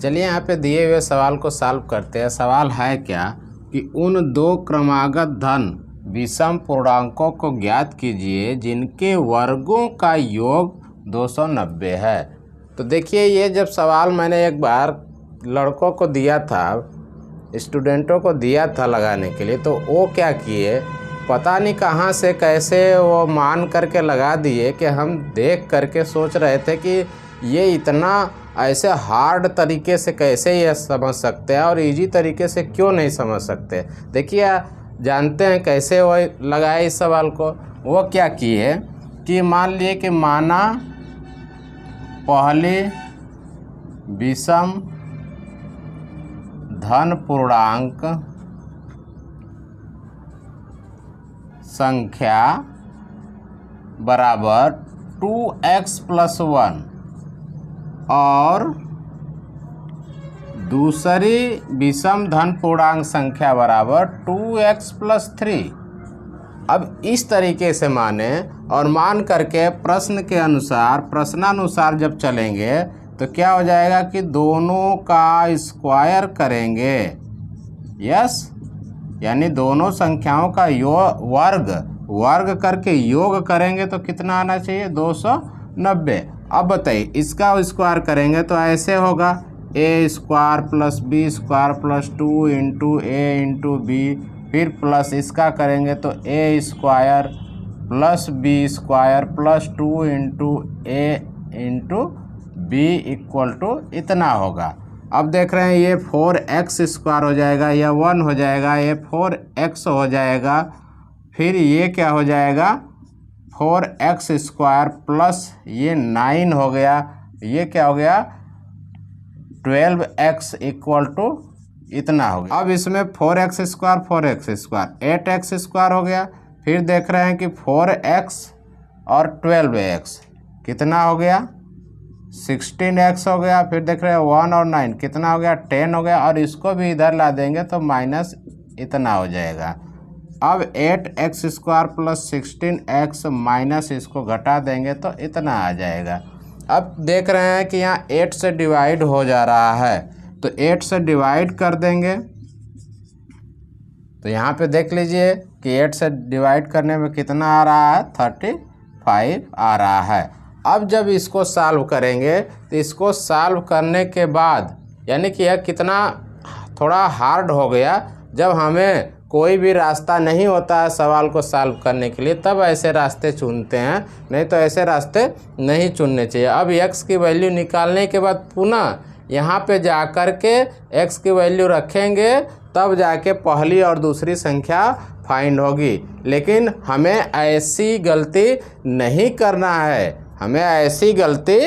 चलिए यहाँ पे दिए हुए सवाल को सॉल्व करते हैं। सवाल है क्या कि उन दो क्रमागत धन विषम पूर्णांकों को ज्ञात कीजिए जिनके वर्गों का योग 290 है। तो देखिए, ये जब सवाल मैंने एक बार लड़कों को दिया था, स्टूडेंटों को दिया था लगाने के लिए, तो वो क्या किए, पता नहीं कहाँ से कैसे वो मान करके लगा दिए कि हम देख करके सोच रहे थे कि ये इतना ऐसे हार्ड तरीके से कैसे ये समझ सकते हैं और इजी तरीके से क्यों नहीं समझ सकते। देखिए, जानते हैं कैसे वो लगाए इस सवाल को। वो क्या किए कि मान लिए कि माना पहली विषम धन पूर्णांक संख्या बराबर 2x + 1 और दूसरी विषम धन पूर्णांक संख्या बराबर 2x + 3। अब इस तरीके से माने और मान करके प्रश्नानुसार जब चलेंगे तो क्या हो जाएगा कि दोनों का स्क्वायर करेंगे। यस, यानी दोनों संख्याओं का वर्ग करके योग करेंगे तो कितना आना चाहिए, 290। अब बताइए, इसका स्क्वायर करेंगे तो ऐसे होगा a² + b² + 2 × a × b, फिर प्लस इसका करेंगे तो a² + b² + 2 × a × b = इतना होगा। अब देख रहे हैं ये 4x² हो जाएगा, यह 1 हो जाएगा, ये 4x हो जाएगा, फिर ये क्या हो जाएगा 4x² प्लस ये 9 हो गया, ये क्या हो गया 12x = इतना हो गया। अब इसमें 4x² 8x² हो गया, फिर देख रहे हैं कि 4x और 12x कितना हो गया 16x हो गया, फिर देख रहे हैं 1 और 9 कितना हो गया 10 हो गया, और इसको भी इधर ला देंगे तो माइनस इतना हो जाएगा। अब 8x² + 16x माइनस इसको घटा देंगे तो इतना आ जाएगा। अब देख रहे हैं कि यहाँ 8 से डिवाइड हो जा रहा है, तो 8 से डिवाइड कर देंगे तो यहाँ पे देख लीजिए कि 8 से डिवाइड करने में कितना आ रहा है 35 आ रहा है। अब जब इसको सॉल्व करेंगे तो इसको सॉल्व करने के बाद यानी कि यह कितना थोड़ा हार्ड हो गया। जब हमें कोई भी रास्ता नहीं होता है सवाल को सॉल्व करने के लिए तब ऐसे रास्ते चुनते हैं, नहीं तो ऐसे रास्ते नहीं चुनने चाहिए। अब x की वैल्यू निकालने के बाद पुनः यहाँ पे जा कर के x की वैल्यू रखेंगे, तब जाके पहली और दूसरी संख्या फाइंड होगी। लेकिन हमें ऐसी गलती नहीं करना है, हमें ऐसी गलती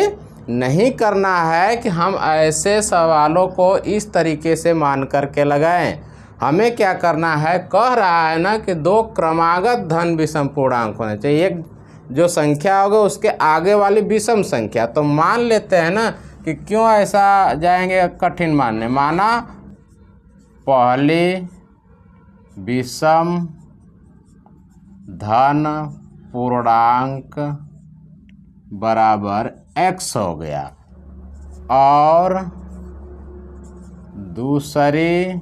नहीं करना है कि हम ऐसे सवालों को इस तरीके से मान करके लगाएं। हमें क्या करना है, कह रहा है ना कि दो क्रमागत धन विषम पूर्णांक होने चाहिए, एक जो संख्या होगा उसके आगे वाली विषम संख्या। तो मान लेते हैं ना कि क्यों ऐसा जाएंगे कठिन मानने। माना पहली विषम धन पूर्णांक बराबर x हो गया और दूसरी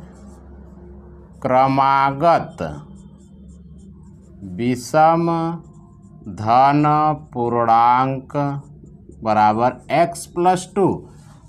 क्रमागत विषम धन पूर्णांक बराबर x + 2।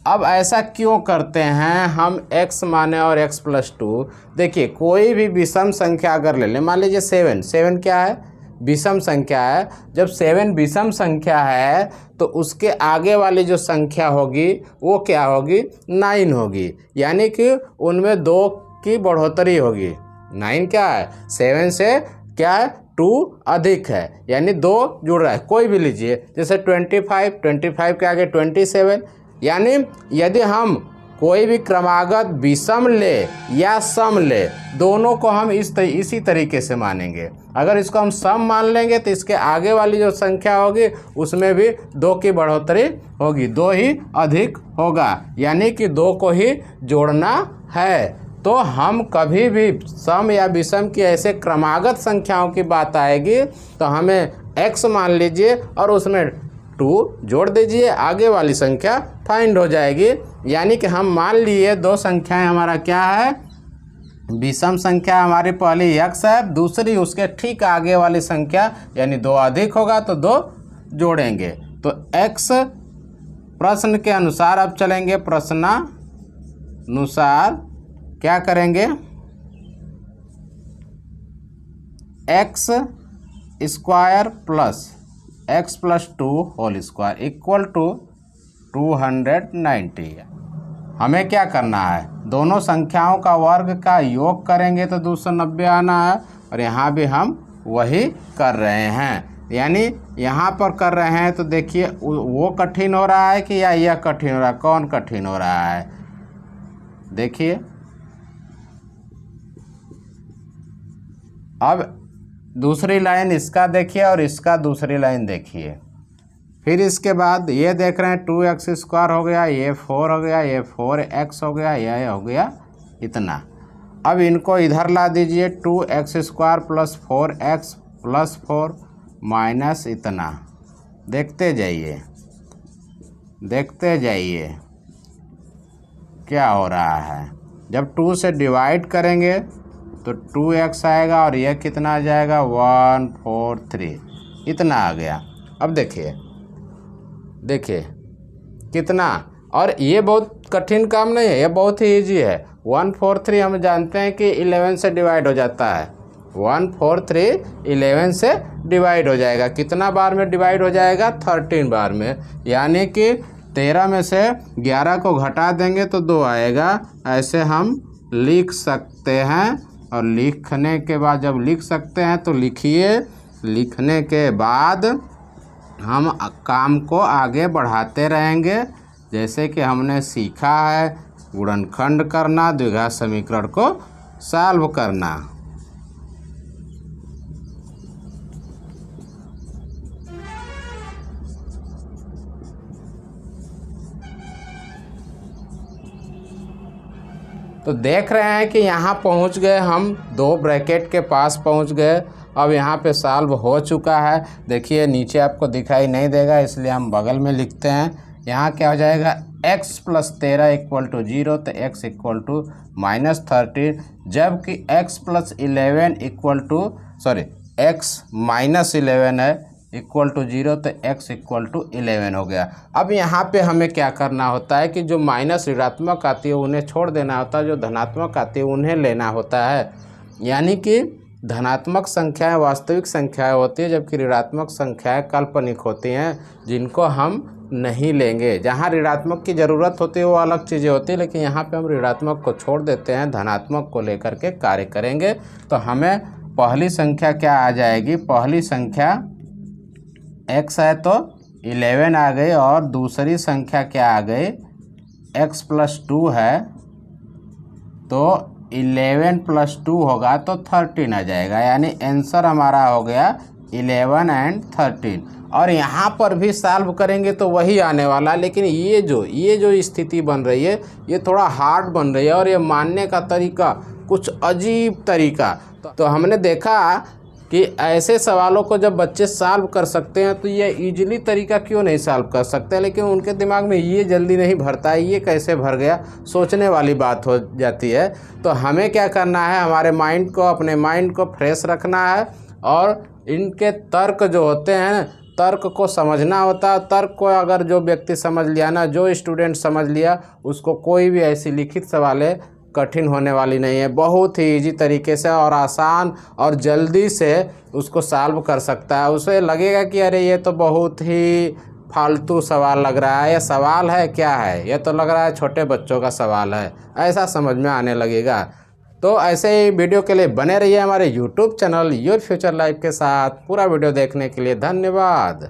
अब ऐसा क्यों करते हैं हम, x माने और x + 2। देखिए, कोई भी विषम संख्या अगर ले लें, मान लीजिए 7 क्या है, विषम संख्या है। जब 7 विषम संख्या है तो उसके आगे वाली जो संख्या होगी वो क्या होगी 9 होगी, यानी कि उनमें 2 की बढ़ोतरी होगी। 9 क्या है 7 से क्या है 2 अधिक है, यानी 2 जुड़ रहा है। कोई भी लीजिए, जैसे 25 के आगे 27, यानी यदि हम कोई भी क्रमागत विषम ले या सम ले, दोनों को हम इसी तरीके से मानेंगे। अगर इसको हम सम मान लेंगे तो इसके आगे वाली जो संख्या होगी उसमें भी 2 की बढ़ोतरी होगी, 2 ही अधिक होगा, यानी कि 2 को ही जोड़ना है। तो हम कभी भी सम या विषम की ऐसे क्रमागत संख्याओं की बात आएगी तो हमें x मान लीजिए और उसमें 2 जोड़ दीजिए, आगे वाली संख्या फाइंड हो जाएगी। यानी कि हम मान लिए दो संख्याएं हमारा क्या है, विषम संख्या हमारी पहली x है, दूसरी उसके ठीक आगे वाली संख्या यानी 2 अधिक होगा तो 2 जोड़ेंगे। तो x प्रश्न के अनुसार अब चलेंगे, प्रश्नानुसार क्या करेंगे, x square plus x plus 2 whole square equal to 290। हमें क्या करना है, दोनों संख्याओं का वर्ग का योग करेंगे तो 290 आना है, और यहाँ भी हम वही कर रहे हैं। यानी यहाँ पर कर रहे हैं तो देखिए वो कठिन हो रहा है कि या यह कठिन हो रहा है, कौन कठिन हो रहा है, देखिए। अब दूसरी लाइन इसका देखिए और इसका दूसरी लाइन देखिए। फिर इसके बाद ये देख रहे हैं 2x स्क्वायर हो गया, ये 4 हो गया, ये 4x हो गया, यह हो गया इतना। अब इनको इधर ला दीजिए, 2x square plus 4x plus 4 minus इतना। देखते जाइए देखते जाइए क्या हो रहा है। जब 2 से डिवाइड करेंगे तो 2x आएगा और यह कितना आ जाएगा 143, इतना आ गया। अब देखिए कितना, और ये बहुत कठिन काम नहीं है, ये बहुत ही इजी है। 143 हम जानते हैं कि 11 से डिवाइड हो जाता है, 143 11 से डिवाइड हो जाएगा। कितना बार में डिवाइड हो जाएगा, 13 बार में। यानी कि 13 में से 11 को घटा देंगे तो 2 आएगा। ऐसे हम लिख सकते हैं, और लिखने के बाद जब लिख सकते हैं तो लिखिए। लिखने के बाद हम काम को आगे बढ़ाते रहेंगे, जैसे कि हमने सीखा है गुणनखंड करना, द्विघात समीकरण को सॉल्व करना। तो देख रहे हैं कि यहाँ पहुँच गए हम, 2 ब्रैकेट के पास पहुँच गए। अब यहाँ पे सॉल्व हो चुका है। देखिए नीचे आपको दिखाई नहीं देगा इसलिए हम बगल में लिखते हैं। यहाँ क्या हो जाएगा, x प्लस 13 इक्वल टू 0, तो x इक्वल टू -13, जबकि x plus 11 equal to x minus 11 है इक्वल टू 0, तो x इक्वल टू 11 हो गया। अब यहाँ पे हमें क्या करना होता है कि जो माइनस ऋणात्मक आती है उन्हें छोड़ देना होता है, जो धनात्मक आती है उन्हें लेना होता है। यानी कि धनात्मक संख्याएं वास्तविक संख्याएं होती है, जबकि ऋणात्मक संख्याएं काल्पनिक होती हैं, जिनको हम नहीं लेंगे। जहाँ ऋणात्मक की ज़रूरत होती है वो अलग चीज़ें होती है, लेकिन यहाँ पे हम ऋणात्मक को छोड़ देते हैं, धनात्मक को लेकर के कार्य करेंगे। तो हमें पहली संख्या क्या आ जाएगी, पहली संख्या x है तो 11 आ गई, और दूसरी संख्या क्या आ गई, x प्लस 2 है तो 11 प्लस 2 होगा तो 13 आ जाएगा। यानी आंसर हमारा हो गया 11 एंड 13। और यहाँ पर भी सॉल्व करेंगे तो वही आने वाला, लेकिन ये जो स्थिति बन रही है ये थोड़ा हार्ड बन रही है, और ये मानने का तरीका कुछ अजीब तरीका। तो हमने देखा कि ऐसे सवालों को जब बच्चे सॉल्व कर सकते हैं तो ये इजीली तरीका क्यों नहीं सॉल्व कर सकते, लेकिन उनके दिमाग में ये जल्दी नहीं भरता है, ये कैसे भर गया, सोचने वाली बात हो जाती है। तो हमें क्या करना है, हमारे अपने माइंड को फ्रेश रखना है, और इनके तर्क जो होते हैं, तर्क को समझना होता है। तर्क को अगर जो व्यक्ति समझ लिया ना, जो स्टूडेंट समझ लिया, उसको कोई भी ऐसी लिखित सवालें कठिन होने वाली नहीं है। बहुत ही इजी तरीके से और आसान और जल्दी से उसको सॉल्व कर सकता है। उसे लगेगा कि अरे ये तो बहुत ही फालतू सवाल लग रहा है, ये सवाल है क्या है, ये तो लग रहा है छोटे बच्चों का सवाल है, ऐसा समझ में आने लगेगा। तो ऐसे ही वीडियो के लिए बने रहिए हमारे YouTube channel your future life के साथ। पूरा वीडियो देखने के लिए धन्यवाद।